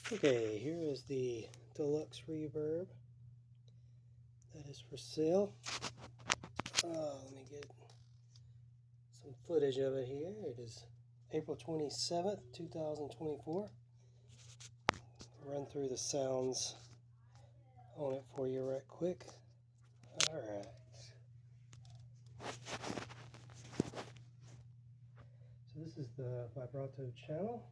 Okay, here is the Deluxe Reverb that is for sale. Let me get some footage of it here. It is April 27th, 2024. Run through the sounds on it for you right quick. Alright. So this is the vibrato channel.